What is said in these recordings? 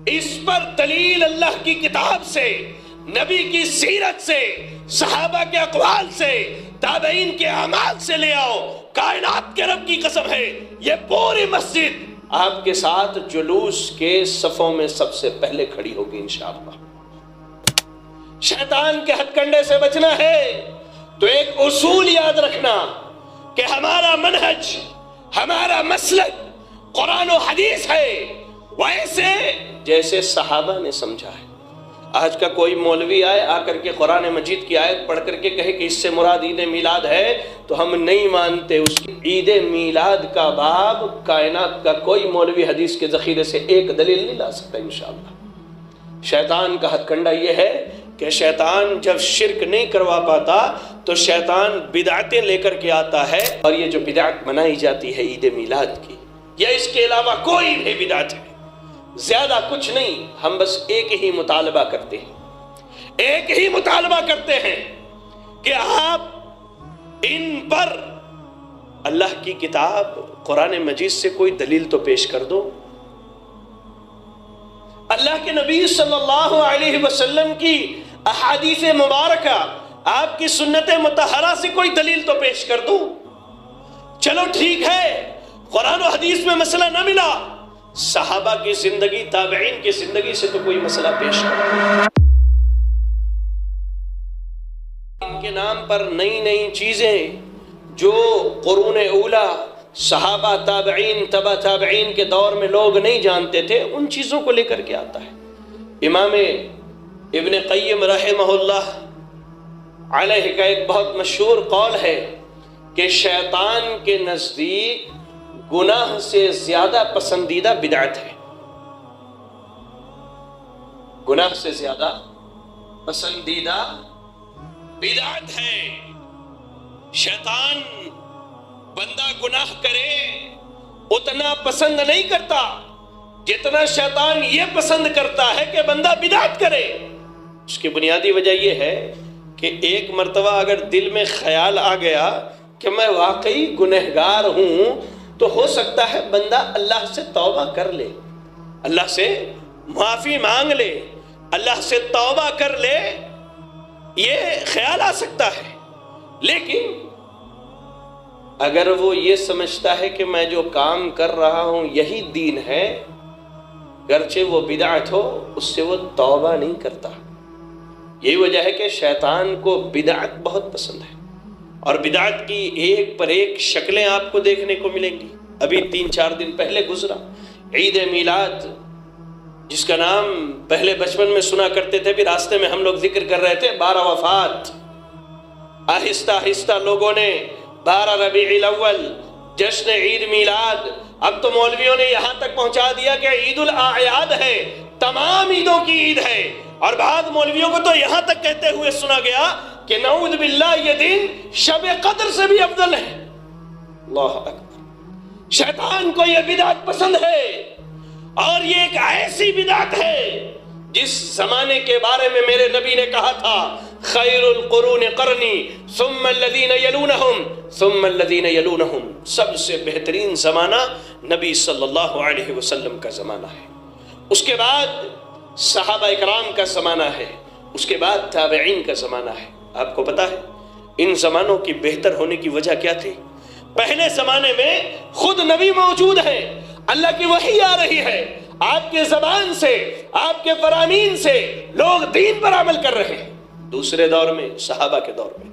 اس پر دلیل اللہ کی کتاب سے، نبی کی سیرت سے، صحابہ کے اقوال سے، تابعین کے اعمال سے لے آؤ۔ کائنات کے رب کی قسم ہے، یہ پوری مسجد آپ کے ساتھ جلوس کے صفوں میں سب سے پہلے کھڑی ہوگی انشاءاللہ۔ شیطان کے ہتھ کنڈے سے بچنا ہے تو ایک اصول یاد رکھنا کہ ہمارا منہج، ہمارا مسلک قرآن و حدیث ہے، ویسے جیسے صحابہ نے سمجھا ہے۔ آج کا کوئی مولوی آئے آ کر کے قرآن مجید کی آیت پڑھ کر کے کہے کہ اس سے مراد عید میلاد ہے تو ہم نہیں مانتے۔ اس کی عید میلاد کا باب کائنات کا کوئی مولوی حدیث کے ذخیرے سے ایک دلیل نہیں لا سکتا انشاءاللہ۔ شیطان کا ہتھ کنڈا یہ ہے کہ شیطان جب شرک نہیں کروا پاتا تو شیطان بدعتیں لے کر کے آتا ہے، اور یہ جو بدعت منائی جاتی ہے عید میلاد کی، یا اس کے علاوہ کوئی بھی بدعت ہے، زیادہ کچھ نہیں، ہم بس ایک ہی مطالبہ کرتے ہیں، ایک ہی مطالبہ کرتے ہیں کہ آپ ان پر اللہ کی کتاب قرآن مجید سے کوئی دلیل تو پیش کر دو، اللہ کے نبی صلی اللہ علیہ وسلم کی احادیث مبارکہ، آپ کی سنت مطہرہ سے کوئی دلیل تو پیش کر دو۔ چلو ٹھیک ہے، قرآن و حدیث میں مسئلہ نہ ملا، صحابہ کی زندگی، تابعین کی زندگی سے تو کوئی مسئلہ پیش کرو۔ ان کے نام پر نئی نئی چیزیں جو قرون اولا، صحابہ، تابعین، تبع تابعین کے دور میں لوگ نہیں جانتے تھے، ان چیزوں کو لے کر کے آتا ہے۔ امام ابن قیم رحمہ اللہ علیہ کا ایک بہت مشہور قول ہے کہ شیطان کے نزدیک گناہ سے زیادہ پسندیدہ بدعت ہے، گناہ سے زیادہ پسندیدہ بدعت ہے۔ شیطان بندہ گناہ کرے اتنا پسند نہیں کرتا جتنا شیطان یہ پسند کرتا ہے کہ بندہ بدعت کرے۔ اس کی بنیادی وجہ یہ ہے کہ ایک مرتبہ اگر دل میں خیال آ گیا کہ میں واقعی گنہگار ہوں تو ہو سکتا ہے بندہ اللہ سے توبہ کر لے، اللہ سے معافی مانگ لے، اللہ سے توبہ کر لے، یہ خیال آ سکتا ہے۔ لیکن اگر وہ یہ سمجھتا ہے کہ میں جو کام کر رہا ہوں یہی دین ہے، گرچہ وہ بدعت ہو، اس سے وہ توبہ نہیں کرتا۔ یہی وجہ ہے کہ شیطان کو بدعت بہت پسند ہے، اور بدعت کی ایک پر ایک شکلیں آپ کو دیکھنے کو ملیں گی۔ ابھی 3-4 دن پہلے گزرا عید میلاد، جس کا نام پہلے بچپن میں سنا کرتے تھے، بھی راستے میں ہم لوگ ذکر کر رہے تھے 12 وفات۔ آہستہ آہستہ لوگوں نے 12 ربیع الاول جشن عید میلاد، اب تو مولویوں نے یہاں تک پہنچا دیا کہ عید الاعیاد ہے، تمام عیدوں کی عید ہے، اور بعض مولویوں کو تو یہاں تک کہتے ہوئے سنا گیا کہ نعوذ باللہ یہ دن شب قدر سے بھی افضل ہے۔ اللہ اکبر۔ شیطان کو یہ بدعت پسند ہے، اور یہ ایک ایسی بدعت ہے جس زمانے کے بارے میں میرے نبی نے کہا تھا خیر القرون قرنی ثم الذین یلونہم ثم الذین یلونہم، سب سے بہترین زمانہ نبی صلی اللہ علیہ وسلم کا زمانہ ہے، اس کے بعد صحابہ اکرام کا زمانہ ہے، اس کے بعد تابعین کا زمانہ ہے۔ آپ کو پتا ہے ان زمانوں کی بہتر ہونے کی وجہ کیا تھی؟ پہلے زمانے میں خود نبی موجود ہیں، اللہ کی وحی آ رہی ہے، آپ کے زبان سے، آپ کے فرامین سے لوگ دین پر عمل کر رہے ہیں۔ دوسرے دور میں، صحابہ کے دور میں،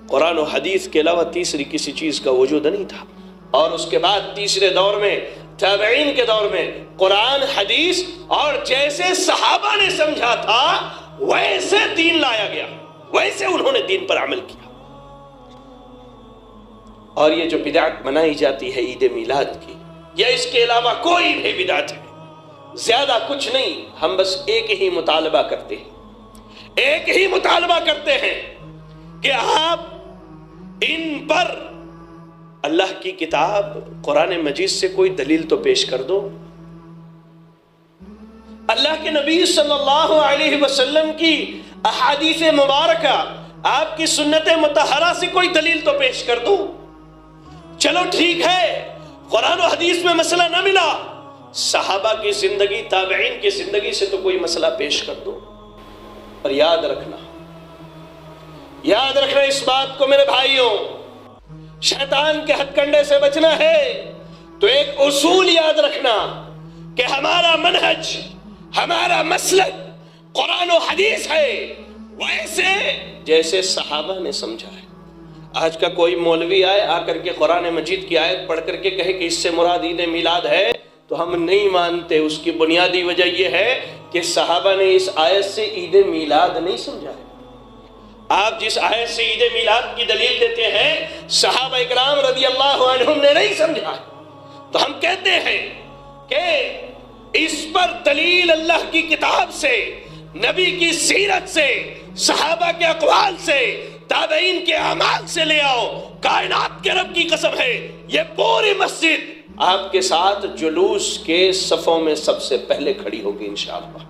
قرآن و حدیث کے علاوہ تیسری کسی چیز کا وجود نہیں تھا، اور اس کے بعد تیسرے دور میں، تابعین کے دور میں، قرآن حدیث اور جیسے صحابہ نے سمجھا تھا ویسے دین لایا گیا، ویسے انہوں نے دین پر عمل کیا۔ اور یہ جو بدعت منائی جاتی ہے عید میلاد کی، یا اس کے علاوہ کوئی بھی بدعت ہے، زیادہ کچھ نہیں، ہم بس ایک ہی مطالبہ کرتے ہیں، ایک ہی مطالبہ کرتے ہیں کہ آپ ان پر اللہ کی کتاب قرآن مجید سے کوئی دلیل تو پیش کر دو، اللہ کے نبی صلی اللہ علیہ وسلم کی احادیث مبارکہ، آپ کی سنت مطہرہ سے کوئی دلیل تو پیش کر دو۔ چلو ٹھیک ہے، قرآن و حدیث میں مسئلہ نہ ملا، صحابہ کی زندگی، تابعین کی زندگی سے تو کوئی مسئلہ پیش کر دو. اور یاد رکھنا اس بات کو میرے بھائیوں، شیطان کے ہتھ کنڈے سے بچنا ہے تو ایک اصول یاد رکھنا کہ ہمارا منہج، ہمارا مسلک قرآن و حدیث ہے ویسے جیسے صحابہ نے سمجھا ہے. آج کا کوئی مولوی آئے آ کر کے قرآن مجید کی آیت پڑھ کر کے کہے کہ اس سے مراد عید میلاد ہے تو ہم نہیں مانتے. اس کی بنیادی وجہ یہ ہے کہ صحابہ نے اس آیت سے عید میلاد نہیں سمجھا ہے. آپ جس آیت سے عید میلاد کی دلیل دیتے ہیں صحابہ اکرام رضی اللہ عنہم نے نہیں سمجھا. تو ہم کہتے ہیں کہ اس پر دلیل اللہ کی کتاب سے، نبی کی سیرت سے، صحابہ کے اقوال سے، تابعین کے اعمال سے لے آؤ. کائنات کے رب کی قسم ہے یہ پوری مسجد آپ کے ساتھ جلوس کے صفوں میں سب سے پہلے کھڑی ہوگی انشاءاللہ.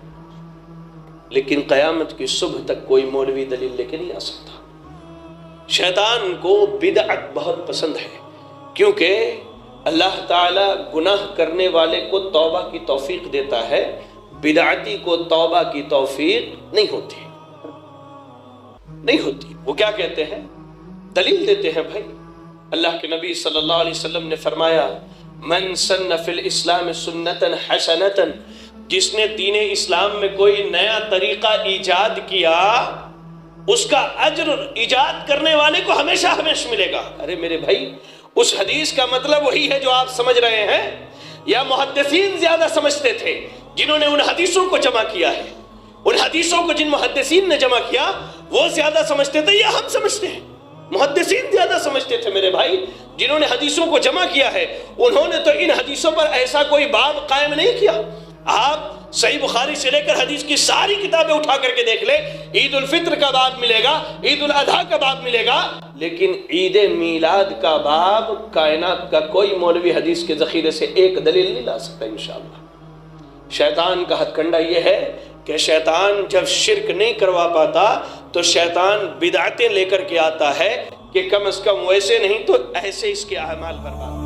لیکن قیامت کی صبح تک کوئی مولوی دلیل لے کے نہیں آ سکتا. شیطان کو بدعت بہت پسند ہے کیونکہ اللہ تعالیٰ گناہ کرنے والے کو توبہ کی توفیق دیتا ہے، بدعتی کو توبہ کی توفیق نہیں ہوتی. وہ کیا کہتے ہیں؟ دلیل دیتے ہیں بھائی. اللہ کے نبی صلی اللہ علیہ وسلم نے فرمایا من سن فی الاسلام سنتا حسنتا، جس نے دین اسلام میں کوئی نیا طریقہ ایجاد کیا اس کا اجر ایجاد کرنے والے کو ہمیشہ ہمیشہ ملے گا. ارے میرے بھائی اس حدیث کا مطلب وہی ہے جو آپ سمجھ رہے ہیں یا محدثین زیادہ سمجھتے تھے جنہوں نے ان حدیثوں کو جمع کیا ہے؟ ان حدیثوں کو جن محدثین نے جمع کیا وہ زیادہ سمجھتے تھے یا ہم سمجھتے ہیں؟ محدثین زیادہ سمجھتے تھے میرے بھائی. جنہوں نے حدیثوں کو جمع کیا ہے انہوں نے تو ان حدیثوں پر ایسا کوئی باب قائم نہیں کیا. آپ صحیح بخاری سے لے کر حدیث کی ساری کتابیں اٹھا کر کے دیکھ لیں، عید الفطر کا باب ملے گا، عید الاضحیٰ کا باب ملے گا، لیکن عید میلاد کا باب کائنات کا کوئی مولوی حدیث کے ذخیرے سے ایک دلیل نہیں لا سکتا انشاءاللہ. شیطان کا ہتھ کنڈا یہ ہے کہ شیطان جب شرک نہیں کروا پاتا تو شیطان بدعتیں لے کر کے آتا ہے کہ کم از کم ویسے نہیں تو ایسے اس کے اعمال برباد.